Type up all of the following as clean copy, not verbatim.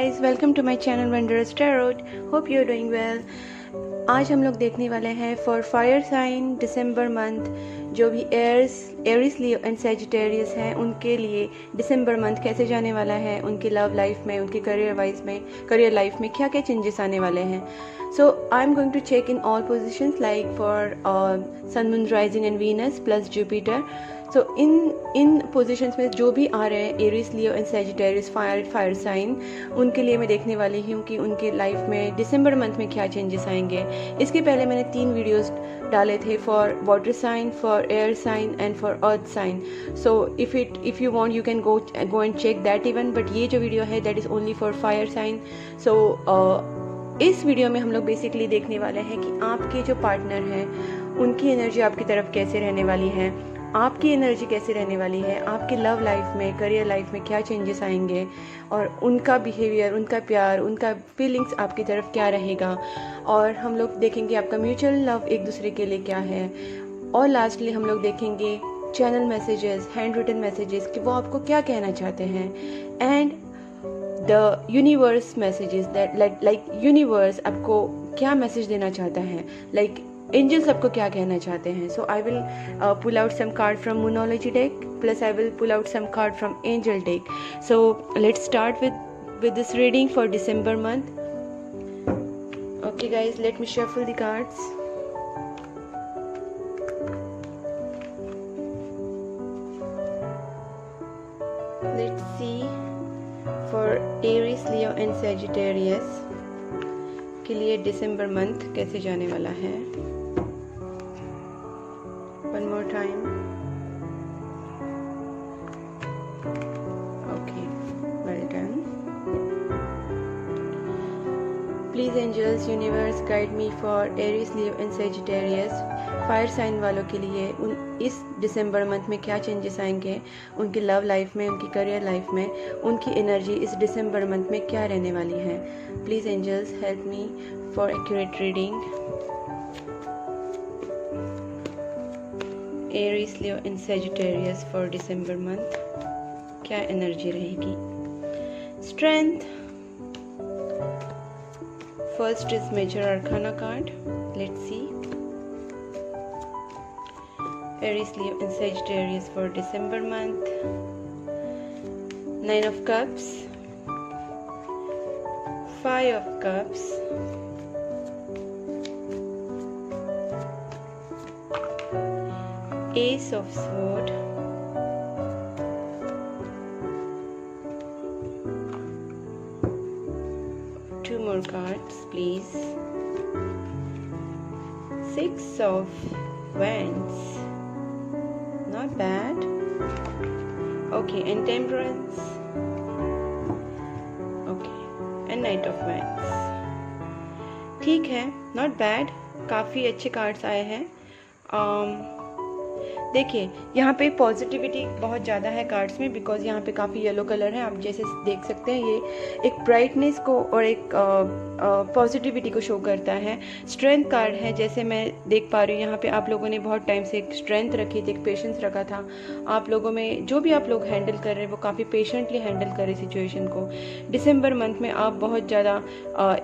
guys, welcome to my channel Wondrous Tarot. Hope you're doing well. आज हम लोग देखने वाले हैं for fire sign December month. जो भी एरिस लियो एंड सेजिटेरियस हैं उनके लिए दिसंबर मंथ कैसे जाने वाला है, उनकी लव लाइफ में, उनकी करियर लाइफ में क्या क्या चेंजेस आने वाले हैं। So I'm going to check in all positions like for Sun, Moon, Rising and Venus plus Jupiter. So in positions में जो भी आ रहे हैं Aries Leo and Sagittarius fire sign, उनके लिए मैं देखने वाली हूँ कि उनके लाइफ में दिसंबर मंथ में क्या चेंजेस आएंगे। इसके पहले मैंने 3 वीडियोस डाले थे for water sign, for air sign and for earth sign. So if you want you can go and check that even, but ये जो वीडियो है that is only for fire sign. So इस video में हम लोग basically देखने वाले हैं कि आपके जो पार्टनर हैं उनकी एनर्जी आपकी तरफ कैसे रहने वाली है, आपकी एनर्जी कैसे रहने वाली है, आपकी लव लाइफ में, करियर लाइफ में क्या चेंजेस आएंगे और उनका बिहेवियर, उनका प्यार, उनका फीलिंग्स आपकी तरफ क्या रहेगा। और हम लोग देखेंगे आपका म्यूचुअल लव एक दूसरे के लिए क्या है। और लास्टली हम लोग देखेंगे channel messages, hand written messages कि वो आपको क्या कहना चाहते हैं, and the universe messages that like universe आपको क्या मैसेज देना चाहता है, लाइक एंजल्स आपको क्या कहना चाहते हैं। So I will pull out some card from मोनोलॉजी deck plus I will pull out some card from angel deck. So let's start with this reading for December month. Okay guys, let me shuffle the cards. Let's see for Aries, Leo and Sagittarius के लिए दिसंबर month कैसे जाने वाला है। One more time. Okay, well done. Please angels, universe guide me for Aries, Leo and Sagittarius. Fire sign वालों के लिए इस दिसंबर मंथ में क्या चेंजेस आएंगे, उनकी लव लाइफ में, उनकी करियर लाइफ में, उनकी एनर्जी इस दिसंबर मंथ में क्या रहने वाली है। Please angels help me for accurate reading. Aries, Leo and Sagittarius for December month क्या एनर्जी रहेगी। Strength, first is major arcana card, let's see. Aries, Leo and Sagittarius for December month. 9 of Cups, 5 of Cups, Ace of Sword, two more cards please. 6 of Wands, not bad. Okay, and Temperance. Okay, and Knight of Wands. ठीक है, not bad, काफ़ी अच्छे cards आए हैं। देखिए यहाँ पे positivity बहुत ज़्यादा है कार्ड्स में, बिकॉज यहाँ पे काफ़ी येलो कलर है। आप जैसे देख सकते हैं ये एक ब्राइटनेस को और एक पॉजिटिविटी को शो करता है। स्ट्रेंथ कार्ड है, जैसे मैं देख पा रही हूँ यहाँ पे आप लोगों ने बहुत टाइम से एक स्ट्रेंथ रखी थी, एक पेशेंस रखा था। आप लोगों में जो भी आप लोग हैंडल कर रहे हैं वो काफ़ी पेशेंटली हैंडल करें सिचुएशन को। दिसंबर मंथ में आप बहुत ज़्यादा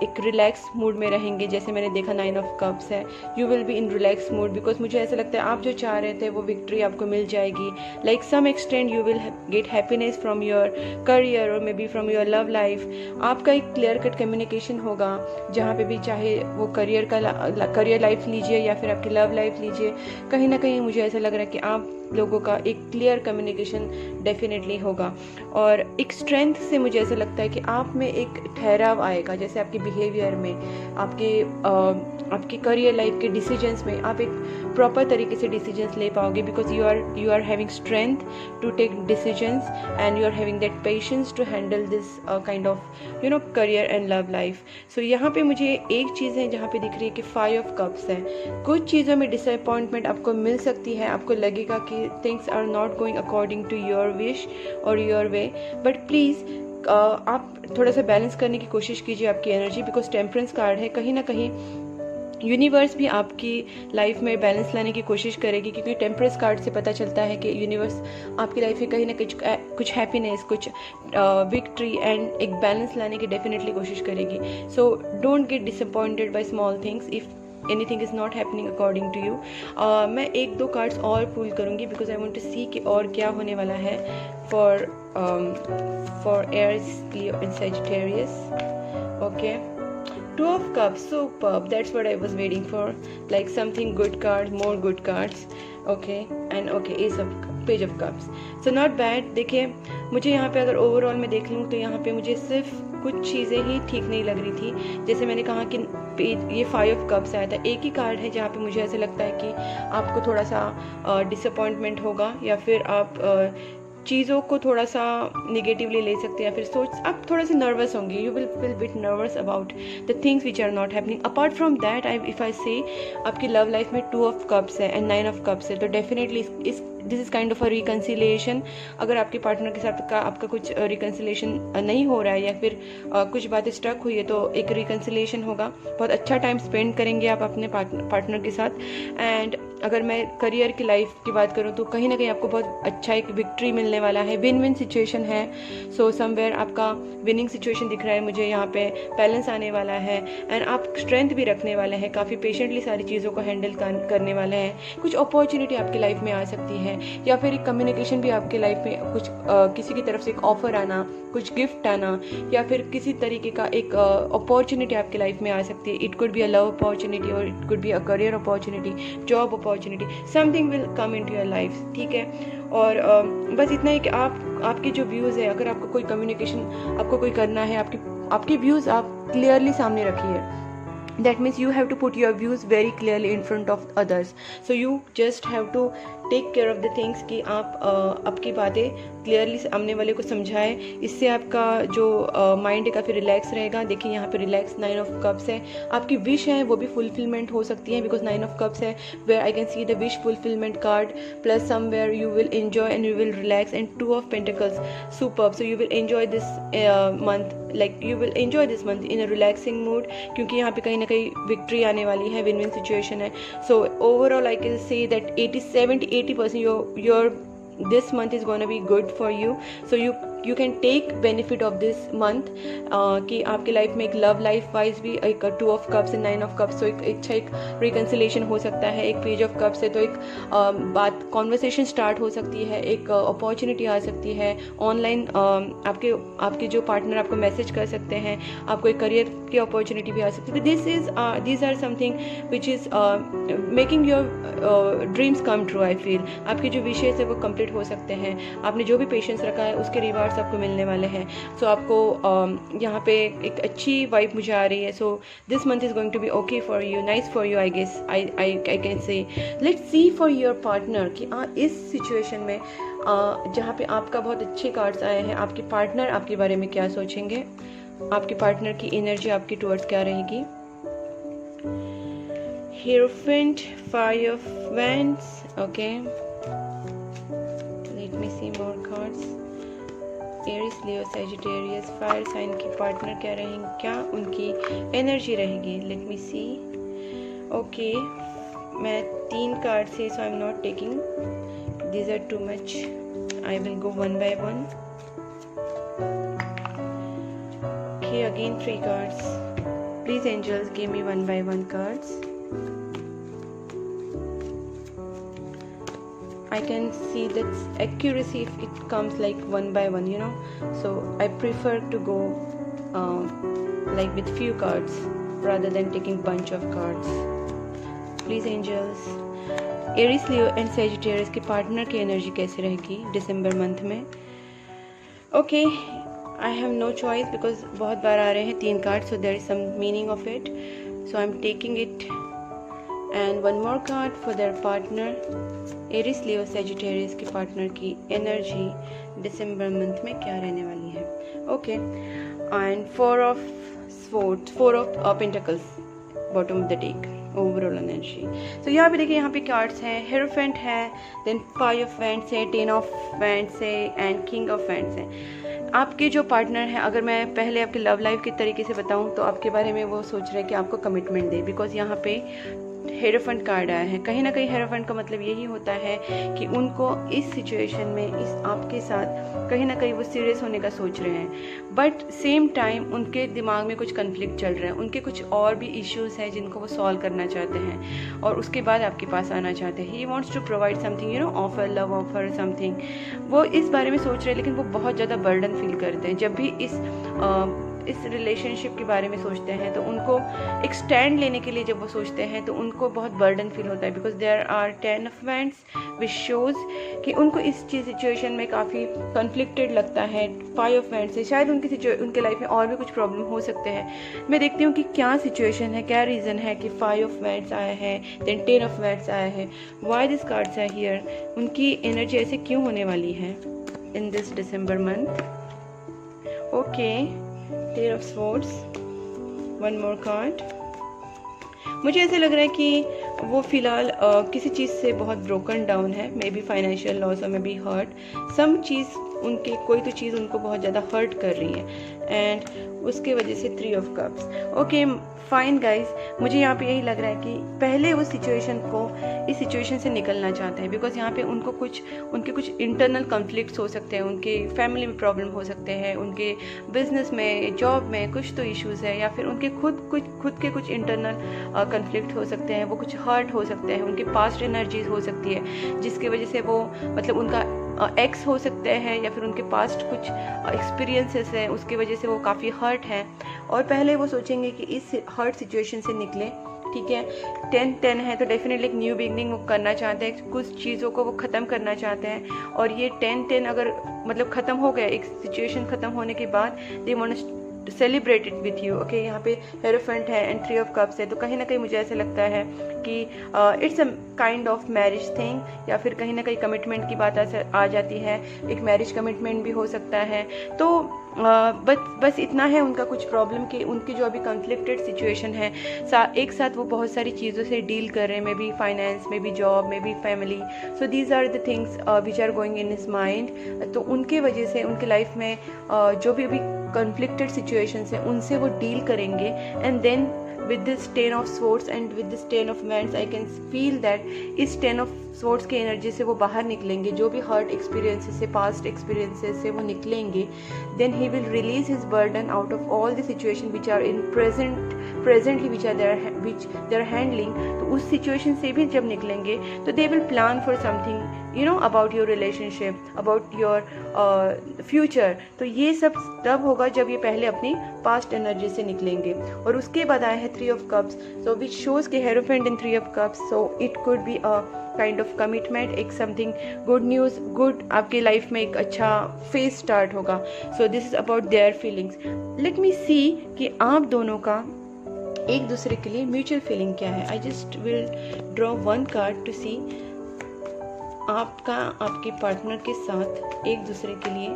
एक रिलैक्स मूड में रहेंगे। जैसे मैंने देखा 9 ऑफ कप्स है, you will be in relax mood, because मुझे ऐसा लगता है आप जो चाह रहे थे वो विक्ट्री आपको मिल जाएगी। Like some extend you will get happiness from your career और may be from your love life. आपका एक क्लियर कट कम्युनिकेशन होगा जहाँ पे भी, चाहे वो करियर लाइफ लीजिए या फिर आपकी लव लाइफ लीजिए, कहीं ना कहीं मुझे ऐसा लग रहा है कि आप लोगों का एक क्लियर कम्युनिकेशन डेफिनेटली होगा। और एक स्ट्रेंथ से मुझे ऐसा लगता है कि आप में एक ठहराव आएगा, जैसे आपके बिहेवियर में, आपके करियर लाइफ के डिसीजंस में आप एक प्रॉपर तरीके से डिसीजंस ले पाओगे, because you are having strength to take decisions and you are having that patience to handle this kind of career and love life. So यहाँ पे मुझे एक चीज़ है जहाँ पे दिख रही है कि 5 ऑफ कप्स है। कुछ चीज़ों में डिसअपॉइंटमेंट आपको मिल सकती है, आपको लगेगा कि things are not going according to your wish और योर वे, बट प्लीज़ आप थोड़ा सा बैलेंस करने की कोशिश कीजिए आपकी एनर्जी, बिकॉज टेम्परेंस कार्ड है। कहीं ना कहीं यूनिवर्स भी आपकी लाइफ में बैलेंस लाने की कोशिश करेगी, क्योंकि टेम्परेंस कार्ड से पता चलता है कि यूनिवर्स आपकी लाइफ में कहीं ना कुछ हैप्पीनेस, कुछ विक्ट्री एंड एक बैलेंस लाने की डेफिनेटली कोशिश करेगी. So don't get disappointed by small things if anything is not happening according to you. मैं 1-2 कार्ड्स और पुल करूँगी because I want to see कि और क्या होने वाला है for Aries, Leo and Sagittarius. Okay, Two of Cups, superb. That's what I was waiting for. Like something good card, more good cards. Okay, and okay, Page of Cups. So not bad. देखिए, मुझे यहाँ पे अगर overall में देख लूँ तो यहाँ पे मुझे सिर्फ कुछ चीज़ें ही ठीक नहीं लग रही थी. जैसे मैंने कहा कि ये 5 of Cups आया था. एक ही कार्ड है जहाँ पे मुझे ऐसा लगता है कि आपको थोड़ा सा डिसअपॉइंटमेंट होगा, या फिर आप चीज़ों को थोड़ा सा निगेटिवली ले सकते हैं, या फिर आप थोड़ा सा नर्वस होंगे. You will feel bit nervous about the things which are not happening. Apart from that, if I say आपकी लव लाइफ में 2 of Cups है एंड 9 of Cups है, तो definitely this is kind of a reconciliation. अगर आपके partner के साथ आपका कुछ रिकन्सिलिएशन नहीं हो रहा है, या फिर कुछ बातें स्टक हुई है, तो एक रिकन्सिलिएशन होगा. बहुत अच्छा टाइम स्पेंड करेंगे आप अपने पार्टनर के साथ. एंड अगर मैं करियर की लाइफ की बात करूँ तो कहीं ना कहीं आपको बहुत अच्छा एक विक्ट्री मिलने वाला है. विन विन सिचुएशन है. सो समवेयर आपका विनिंग सिचुएशन दिख रहा है मुझे यहाँ पे. बैलेंस आने वाला है एंड आप स्ट्रेंथ भी रखने वाले हैं. काफ़ी पेशेंटली सारी चीज़ों को हैंडल करने वाले हैं. कुछ अपॉर्चुनिटी आपकी लाइफ में आ सकती है, या फिर एक कम्युनिकेशन भी आपके लाइफ में कुछ किसी की तरफ से एक ऑफर आना, कुछ गिफ्ट आना, या फिर किसी तरीके का एक अपॉर्चुनिटी आपकी लाइफ में आ सकती है. It could be a love opportunity और it could be a career opportunity, job opportunity. Something will come into your life. ठीक है, और बस इतना ही कि आपके जो व्यूज़ है, अगर आपको कोई कम्युनिकेशन आपको कोई करना है, आपके व्यूज़ आप क्लियरली सामने रखिए. That means you have to put your views very clearly in front of others. So you just have to take care of the things कि आप आपकी बातें क्लियरली सामने वाले को समझाएं. इससे आपका जो माइंड है काफ़ी रिलैक्स रहेगा. देखिए यहाँ पे रिलैक्स 9 of Cups है. आपकी विश है वो भी फुलफिलमेंट हो सकती है बिकॉज 9 of Cups है, where I can see the wish fulfilment card. Plus somewhere you will enjoy and you will relax. And 2 of Pentacles, superb. So you will enjoy this month, like you will enjoy this month in a relaxing mood, क्योंकि यहाँ पे कहीं ना कहीं victory आने वाली है. Win win situation है. So overall I can say that 70-80% your this month is going to be good for you. So you can take benefit of this month कि आपके लाइफ में एक लव लाइफ वाइज भी एक 2 of Cups and 9 of Cups, तो एक अच्छा एक रिकन्सिलेशन हो सकता है. एक Page of Cups है तो एक बात कॉन्वर्सेशन स्टार्ट हो सकती है. एक अपॉर्चुनिटी आ सकती है ऑनलाइन. आपके जो पार्टनर आपको मैसेज कर सकते हैं. आपको एक करियर की अपॉर्चुनिटी भी आ सकती है. these are something which is making your dreams come true. I feel आपकी जो विशेष है वो कंप्लीट हो सकते हैं. आपने जो भी पेशेंस रखा है उसके रिवार्ड्स आपको मिलने वाले हैं. सो आपको यहाँ पे एक अच्छी वाइब मुझे आ रही है. So this month is going to be okay for you, nice for you. I guess I can say let's see for your partner कि इस सिचुएशन में जहाँ पे आपका बहुत अच्छे कार्ड्स आए हैं, आपके पार्टनर आपके बारे में क्या सोचेंगे, आपके पार्टनर की एनर्जी आपकी टुवर्ड्स क्या रहेगी. Hierophant, 5 of Wands. Okay, let me see more cards. Aries, Leo, Sagittarius, fire sign की पार्टनर क्या रहेंगे, क्या उनकी एनर्जी रहेगी. लेट मी सी. ओके, मैं 3 कार्ड से, so I am not taking, these are too much. I will go one by one. Okay, again 3 cards. Please angels, give me 1 by 1 cards. I can see that accuracy if it comes like 1 by 1, you know. So I prefer to go like with few cards rather than taking bunch of cards. Please angels. Aries, Leo and Sagittarius के partner की energy कैसे रहेगी दिसंबर month में. Okay, I have no choice because बहुत बार आ रहे हैं 3 card, so there is some meaning of it. So I am taking it. And 1 more card for their partner. Aries, Leo, Sagittarius के पार्टनर की एनर्जी दिसंबर month में क्या रहने वाली है. Okay, and 4 of Swords, 4 of Pentacles, bottom of the deck, overall energy. तो यहाँ पे देखिए, यहाँ पे कार्ड्स हैं. हेरोफेंट है, देन 5 of Wands है, 10 of Wands है एंड किंग ऑफ Wands है. आपके जो पार्टनर हैं, अगर मैं पहले आपके लव लाइफ के तरीके से बताऊं तो आपके बारे में वो सोच रहे हैं कि आपको कमिटमेंट दे, बिकॉज यहाँ पे हेरोफेंट कार्ड आया है। कहीं ना कहीं हेरोफेंट का मतलब यही होता है कि उनको इस सिचुएशन में, इस आपके साथ कहीं ना कहीं वो सीरियस होने का सोच रहे हैं, बट सेम टाइम उनके दिमाग में कुछ कन्फ्लिक्ट चल रहा है, उनके कुछ और भी इश्यूज़ हैं जिनको वो सॉल्व करना चाहते हैं और उसके बाद आपके पास आना चाहते हैं। He wants to provide something, you know, offer, love offer something, वो इस बारे में सोच रहे हैं, लेकिन वो बहुत ज़्यादा बर्डन फील करते हैं। जब भी इस रिलेशनशिप के बारे में सोचते हैं तो उनको एक स्टैंड लेने के लिए जब वो सोचते हैं तो उनको बहुत बर्डन फील होता है, because there are 10 of wands which shows कि उनको इस चीज़ सिचुएशन में काफ़ी कॉन्फ्लिक्टेड लगता है। 5 ऑफ वैंड्स से शायद उनके लाइफ में और भी कुछ प्रॉब्लम हो सकते हैं। मैं देखती हूँ कि क्या सिचुएशन है, क्या रीज़न है कि 5 ऑफ वैंड्स आया है, देन 10 ऑफ वैंड्स आया है, why this cards are here. उनकी एनर्जी ऐसे क्यों होने वाली है in this December month. Okay, 10 of Swords, one more card। मुझे ऐसे लग रहा है कि वो फिलहाल किसी चीज़ से बहुत ब्रोकन डाउन है, मे बी फाइनेंशियल लॉस और मे बी हर्ट, सम चीज़ उनके, कोई तो चीज़ उनको बहुत ज़्यादा हर्ट कर रही है एंड उसके वजह से 3 of cups. Okay fine guys, मुझे यहाँ पे यही लग रहा है कि पहले उस सिचुएशन को, इस सिचुएशन से निकलना चाहते हैं, बिकॉज यहाँ पे उनके कुछ इंटरनल कॉन्फ्लिक्ट्स हो सकते हैं, उनके फैमिली में प्रॉब्लम हो सकते हैं, उनके बिजनेस में, जॉब में कुछ तो इश्यूज़ है, या फिर उनके खुद के कुछ इंटरनल कॉन्फ्लिक्ट हो सकते हैं, वो कुछ हर्ट हो सकते हैं, उनके पास्ट एनर्जीज हो सकती है जिसकी वजह से वो, मतलब उनका एक्स हो सकते हैं या फिर उनके पास्ट कुछ एक्सपीरियंसेस हैं, उसकी वजह से वो काफ़ी हर्ट हैं और पहले वो सोचेंगे कि इस हर्ट सिचुएशन से निकलें। ठीक है, 10-10 है तो डेफिनेटली एक न्यू बिगनिंग वो करना चाहते हैं, कुछ चीज़ों को वो ख़त्म करना चाहते हैं और ये 10-10 अगर मतलब ख़त्म हो गया, एक सिचुएशन ख़त्म होने के बाद they want celebrate it with you. Okay, यहाँ पे हेरोफेंट है एंड 3 ऑफ कप्स है, तो कहीं ना कहीं मुझे ऐसा लगता है कि it's a kind of marriage thing, या फिर कहीं ना कहीं कमिटमेंट की बात आ जाती है, एक मैरिज कमिटमेंट भी हो सकता है। तो बस इतना है उनका कुछ प्रॉब्लम कि उनकी जो अभी कॉन्फ्लिक्टेड सिचुएशन है, एक साथ वो बहुत सारी चीज़ों से डील कर रहे हैं, maybe finance, maybe job, maybe family, so these are the things which are going in his mind. तो उनके वजह से उनके लाइफ में जो भी अभी कॉन्फ्लिक्टेड सिचुएशंस हैं उनसे वो डील करेंगे and then with this 10 of swords and with this 10 of wands I can feel that इस 10 of swords के एनर्जी से वो बाहर निकलेंगे, जो भी हर्ट एक्सपीरियंसेस से, पास्ट एक्सपीरियंसेस से वो निकलेंगे, then he will release his burden out of all the situation which are in presently which they are handling। तो उस सिचुएशन से भी जब निकलेंगे तो they will plan for something, you know, about your relationship, about your future। तो ये सब तब होगा जब ये पहले अपनी पास्ट एनर्जी से निकलेंगे और उसके बाद आया है 3 of cups, so which shows कि hierophant in 3 of cups, so it could be a kind of commitment, एक समथिंग गुड न्यूज़, गुड आपके लाइफ में एक अच्छा फेज स्टार्ट होगा। So this is about their feelings. Let me see कि आप दोनों का एक दूसरे के लिए म्यूचुअल फीलिंग क्या है। I just will draw 1 card to see आपका आपके पार्टनर के साथ एक दूसरे के लिए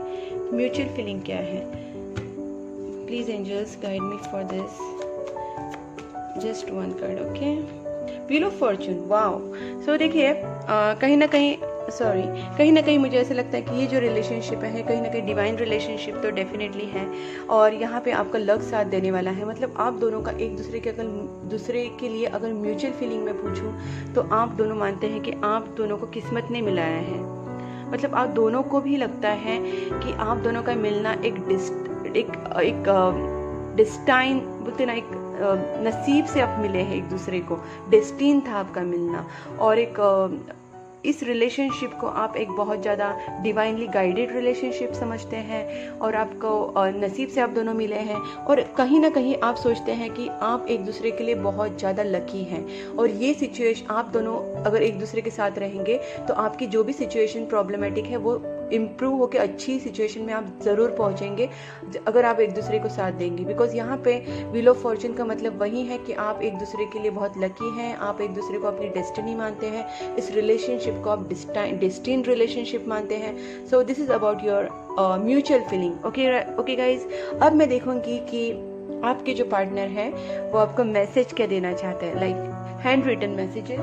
म्यूचुअल फीलिंग क्या है। Please angels guide me for this, just 1 card. Okay, wheel of fortune, wow. So देखिए कहीं ना कहीं मुझे ऐसा लगता है कि ये जो रिलेशनशिप है कहीं ना कहीं डिवाइन रिलेशनशिप तो डेफिनेटली है और यहाँ पे आपका लक साथ देने वाला है। मतलब आप दोनों का एक दूसरे के लिए अगर म्यूचुअल फीलिंग में पूछूं तो आप दोनों मानते हैं कि आप दोनों को किस्मत ने मिलाया है। मतलब आप दोनों को भी लगता है कि आप दोनों का मिलना एक डेस्टाइन बोलते ना, एक नसीब से आप मिले हैं एक दूसरे को, डेस्टिन था आपका मिलना। और एक इस रिलेशनशिप को आप एक बहुत ज़्यादा डिवाइनली गाइडेड रिलेशनशिप समझते हैं और आपको नसीब से आप दोनों मिले हैं और कहीं ना कहीं आप सोचते हैं कि आप एक दूसरे के लिए बहुत ज़्यादा लकी हैं। और ये सिचुएशन, आप दोनों अगर एक दूसरे के साथ रहेंगे तो आपकी जो भी सिचुएशन प्रॉब्लमेटिक है वो इम्प्रूव होकर अच्छी सिचुएशन में आप ज़रूर पहुंचेंगे अगर आप एक दूसरे को साथ देंगे। बिकॉज यहाँ पे व्हील ऑफ फॉर्चून का मतलब वही है कि आप एक दूसरे के लिए बहुत लकी हैं, आप एक दूसरे को अपनी डेस्टिनी मानते हैं, इस रिलेशनशिप को आप डेस्टिन रिलेशनशिप मानते हैं। So this is about your mutual feeling. Okay guys, अब मैं देखूँगी कि आपके जो पार्टनर है वो आपको मैसेज क्या देना चाहते हैं, लाइक हैंड रिटन मैसेजेस।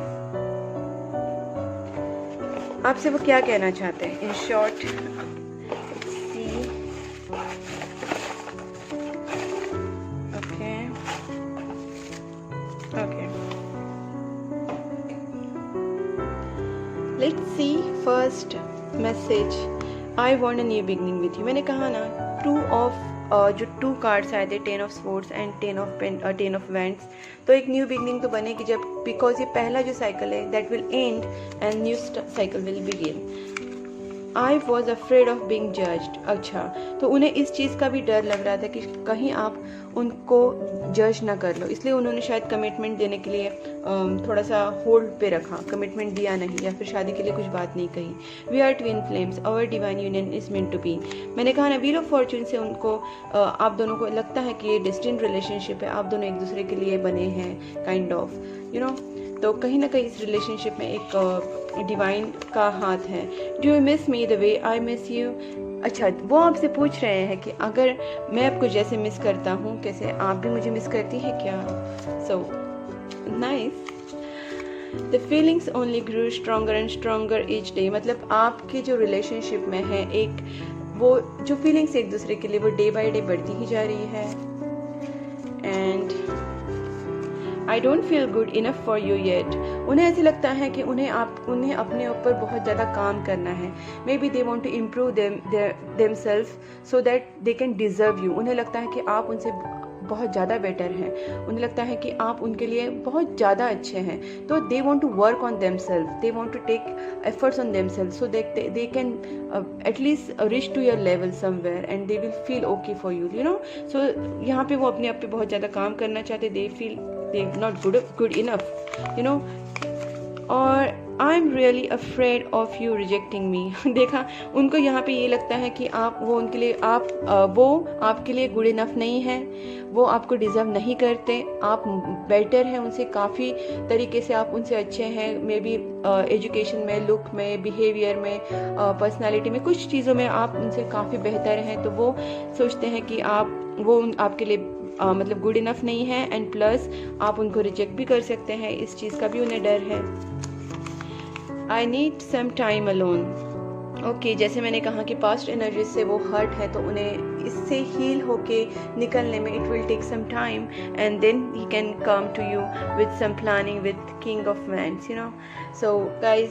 आपसे वो क्या कहना चाहते हैं in short. See let's see first message, I want a new beginning with you. मैंने कहा ना, जो टू कार्ड्स आए थे, 10 of sports and 10 of vents, तो एक न्यू बिगनिंग तो बनेगी जब, बिकॉज ये पहला जो साइकिल है that will and and new cycle will begin. I was afraid of being judged. अच्छा, तो उन्हें इस चीज़ का भी डर लग रहा था कि कहीं आप उनको जज ना कर लो, इसलिए उन्होंने शायद कमिटमेंट देने के लिए थोड़ा सा होल्ड पे रखा, कमिटमेंट दिया नहीं या फिर शादी के लिए कुछ बात नहीं कही। We are twin flames, our divine union is meant to be. मैंने कहा ना, व्हील ऑफ फॉर्चून से उनको आप दोनों को लगता है कि ये डेस्टिन्ड रिलेशनशिप है, आप दोनों एक दूसरे के लिए बने हैं, काइंड ऑफ यू नो। तो कहीं ना कहीं इस रिलेशनशिप में एक डिवाइन का हाथ है। Do you miss me the way I miss you. अच्छा, वो आपसे पूछ रहे हैं कि अगर मैं आपको जैसे मिस करता हूँ, कैसे आप भी मुझे मिस करती हैं क्या। So nice. The feelings only grew stronger and stronger each day. मतलब आपके जो रिलेशनशिप में है, एक वो जो फीलिंग्स एक दूसरे के लिए, वो डे बाय डे बढ़ती ही जा रही है। And I don't feel good enough for you yet. उन्हें ऐसे लगता है कि उन्हें अपने ऊपर बहुत ज़्यादा काम करना है। Maybe they want to improve themselves so that they can deserve you. उन्हें लगता है कि आप उनसे बहुत ज़्यादा बेटर हैं, उन्हें लगता है कि आप उनके लिए बहुत ज़्यादा अच्छे हैं, तो they want to work on themselves, they want to take efforts on themselves so they can at least reach to your level somewhere and they will feel okay for you, you know. So यहाँ पे वो अपने आप पे बहुत ज़्यादा काम करना चाहते, they feel they not good enough, you know. और I am really afraid of you rejecting me. देखा, उनको यहाँ पे ये लगता है कि वो आपके लिए गुड इनफ नहीं है, वो आपको डिज़र्व नहीं करते, आप बेटर हैं उनसे, काफ़ी तरीके से आप उनसे अच्छे हैं, मे बी एजुकेशन में, लुक में, बिहेवियर में, पर्सनालिटी में, कुछ चीज़ों में आप उनसे काफ़ी बेहतर हैं। तो वो सोचते हैं कि वो आपके लिए मतलब गुड इनफ नहीं है, एंड प्लस आप उनको रिजेक्ट भी कर सकते हैं, इस चीज़ का भी उन्हें डर है। I need some time alone. Okay, जैसे मैंने कहा कि पास्ट एनर्जी से वो हर्ट है, तो उन्हें इससे हील होके निकलने में it will take some time and then he can come to you with some planning with king of wands, you know. So guys,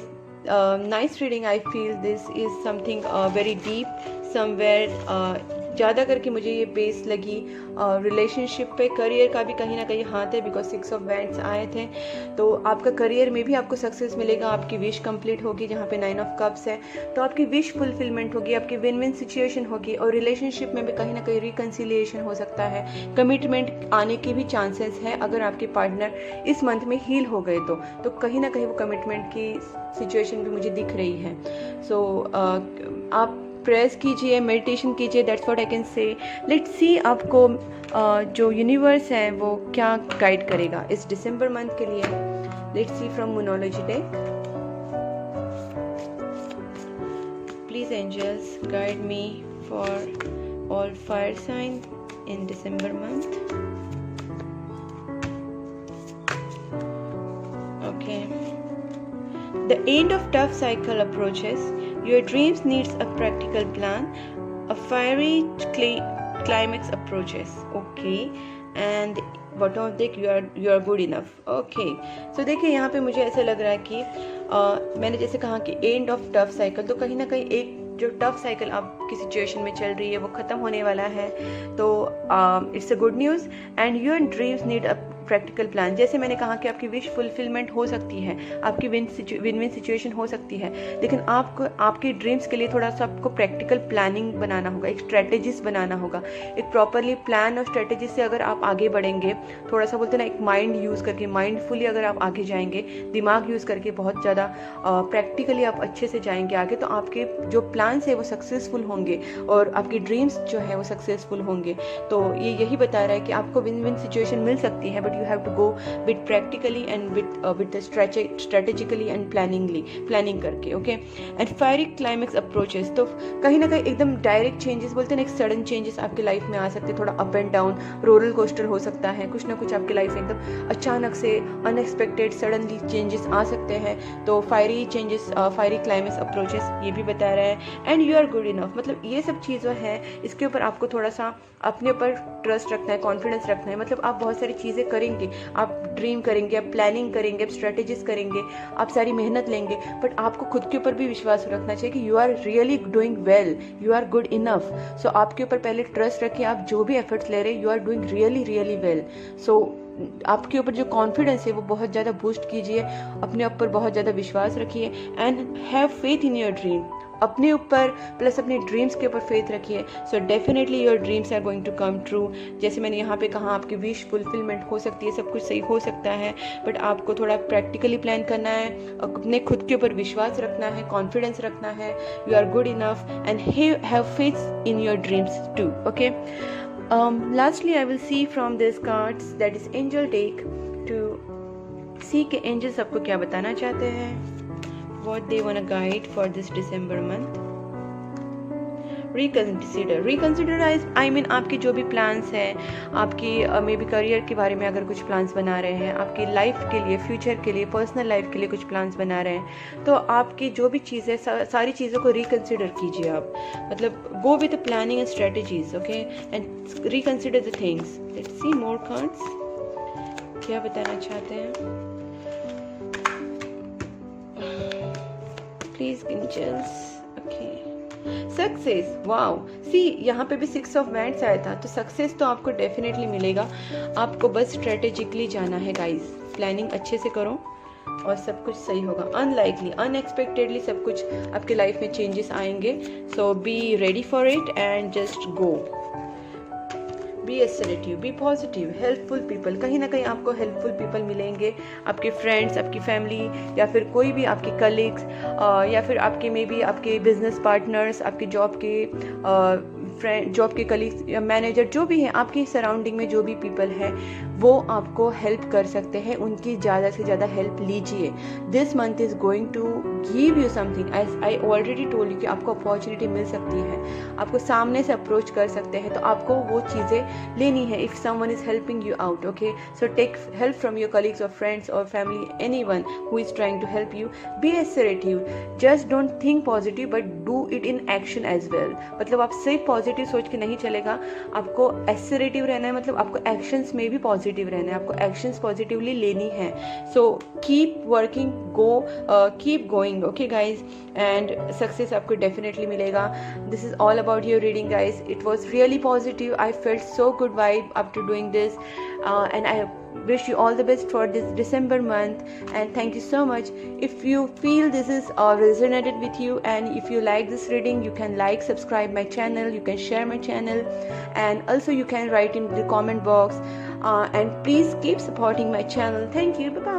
nice reading. I feel this is something very deep somewhere. ज़्यादा करके मुझे ये base लगी relationship पे। Career का भी कहीं ना कहीं हाथ है, बिकॉज 6 ऑफ वैंड्स आए थे, तो आपका करियर में भी आपको सक्सेस मिलेगा, आपकी विश कंप्लीट होगी, जहाँ पे 9 ऑफ कप्स है, तो आपकी विश फुलफिलमेंट होगी, आपकी विन विन सिचुएशन होगी। और रिलेशनशिप में भी कहीं ना कहीं रिकन्सिलिएशन हो सकता है, कमिटमेंट आने के भी चांसेस है अगर आपके पार्टनर इस मंथ में हील हो गए तो कहीं ना कहीं वो कमिटमेंट की सिचुएशन भी मुझे दिख रही है। सो आप प्रेस कीजिए, मेडिटेशन कीजिए, that's what I can say. Let's सी आपको जो यूनिवर्स है वो क्या गाइड करेगा इस दिसंबर मंथ के लिए। Let's see from मोनोलॉजी deck. Please angels guide me for all fire sign in December month. Okay, the end of tough cycle approaches. Your dreams needs a practical plan. A fiery climax approaches. Okay, and bottom of deck, you are good enough. Okay, so देखिए यहाँ पे मुझे ऐसा लग रहा है कि मैंने जैसे कहा कि एंड ऑफ टफ साइकिल, तो कहीं ना कहीं एक जो टफ साइकिल आपकी सिचुएशन में चल रही है वो ख़त्म होने वाला है, तो it's a good news. And your dreams need a practical plan. जैसे मैंने कहा कि आपकी विश फुलफिलमेंट हो सकती है, आपकी विन विन सिचुएशन हो सकती है, लेकिन आपको आपके ड्रीम्स के लिए थोड़ा सा आपको प्रैक्टिकल प्लानिंग बनाना होगा, एक स्ट्रेटेजीज बनाना होगा। एक प्रॉपरली प्लान और स्ट्रेटेजी से अगर आप आगे बढ़ेंगे, थोड़ा सा बोलते हैं ना, एक माइंड यूज़ करके, माइंडफुली अगर आप आगे जाएंगे, दिमाग यूज़ करके बहुत ज़्यादा प्रैक्टिकली आप अच्छे से जाएंगे आगे, तो आपके जो प्लान्स है वो सक्सेसफुल होंगे और आपके ड्रीम्स जो है वो सक्सेसफुल होंगे। तो ये यही बता रहा है कि आपको विन विन सिचुएशन मिल सकती है, but you have to go with practically and with the strategically and planning करके। Okay, and fiery climax approaches, तो कहीं ना कहीं एकदम डायरेक्ट चेंजेस, बोलते हैं ना, एक सडन चेंजेस आपके लाइफ में आ सकते हैं, थोड़ा up and down, roller coaster हो सकता है, कुछ ना कुछ आपके लाइफ में एकदम अचानक से अनएक्सपेक्टेड सडनली चेंजेस आ सकते हैं। तो fiery changes, fiery climax approaches ये भी बता रहा है। And you are good enough, मतलब ये सब चीज़ें हैं, इसके ऊपर आपको थोड़ा सा अपने ऊपर ट्रस्ट रखना है, कॉन्फिडेंस रखना है। मतलब आप बहुत सारी चीज़ें कर करेंगे, आप ड्रीम करेंगे, आप प्लानिंग करेंगे, आप स्ट्रेटेजीज करेंगे, आप सारी मेहनत लेंगे, बट आपको खुद के ऊपर भी विश्वास रखना चाहिए कि you are really doing well, you are good enough. So आपके ऊपर पहले ट्रस्ट रखिए, आप जो भी एफर्ट्स ले रहे हैं you are doing really really well. So आपके ऊपर जो कॉन्फिडेंस है वो बहुत ज़्यादा बूस्ट कीजिए, अपने ऊपर बहुत ज़्यादा विश्वास रखिए and have faith in your dream. अपने ऊपर प्लस अपने ड्रीम्स के ऊपर फेथ रखिए। So definitely your dreams are going to come true. जैसे मैंने यहाँ पे कहा, आपकी विश फुलफिलमेंट हो सकती है, सब कुछ सही हो सकता है, बट आपको थोड़ा प्रैक्टिकली प्लान करना है, अपने खुद के ऊपर विश्वास रखना है, कॉन्फिडेंस रखना है, you are good enough and have faith in your dreams too. Okay, lastly I will see from these cards, that is angel deck, to see कि angels आपको क्या बताना चाहते हैं, what they wanna guide for this December month. Reconsider I mean आपके जो भी plans हैं, आपकी मे बी करियर के बारे में अगर कुछ प्लान्स बना रहे हैं, आपकी लाइफ के लिए, फ्यूचर के लिए, पर्सनल लाइफ के लिए कुछ प्लान्स बना रहे हैं, तो आपकी जो भी चीज़ें, सारी चीज़ों को रिकंसिडर कीजिए आप, मतलब go with the planning and strategies, okay, and reconsider the things. Let's see more cards, क्या बताना चाहते हैं please angels. Okay, success, wow, see यहाँ पे भी 6 ऑफ वैंड्स आया था, तो सक्सेस तो आपको डेफिनेटली मिलेगा। आपको बस स्ट्रेटेजिकली जाना है गाइस, प्लानिंग अच्छे से करो और सब कुछ सही होगा। अनलाइकली, अनएक्सपेक्टेडली सब कुछ आपके लाइफ में चेंजेस आएंगे। So be ready for it and just go. Be assertive, be positive, helpful people, कहीं ना कहीं आपको हेल्पफुल पीपल मिलेंगे, आपके फ्रेंड्स, आपकी फैमिली, या फिर कोई भी आपके कलीग्स, या फिर आपके मे बी आपके बिजनेस पार्टनर्स, आपके जॉब के कलीग्स या मैनेजर, जो भी हैं आपकी सराउंडिंग में जो भी पीपल हैं वो आपको हेल्प कर सकते हैं, उनकी ज़्यादा से ज़्यादा हेल्प लीजिए। This month is going to give you something, as I already told you कि आपको अपॉर्चुनिटी मिल सकती है, आपको सामने से अप्रोच कर सकते हैं, तो आपको वो चीज़ें लेनी है। If someone is helping you out, okay, so take help from your colleagues और फ्रेंड्स और family, anyone who is trying to help you. Be assertive, just don't think positive but do it in action as well. मतलब आप सिर्फ positive सोच के नहीं चलेगा, आपको असर्टिव रहना है, मतलब आपको एक्शंस में भी पॉजिटिव रहना है, आपको एक्शंस पॉजिटिवली लेनी है। So keep working, go, keep going, okay guys, and success आपको डेफिनेटली मिलेगा। This is all about your reading guys, it was really positive, I felt so good vibe after doing this, and I wish you all the best for this December month, and thank you so much. If you feel this is resonated with you and if you like this reading, you can like, subscribe my channel, you can share my channel, and also you can write in the comment box, and please keep supporting my channel. Thank you, bye bye.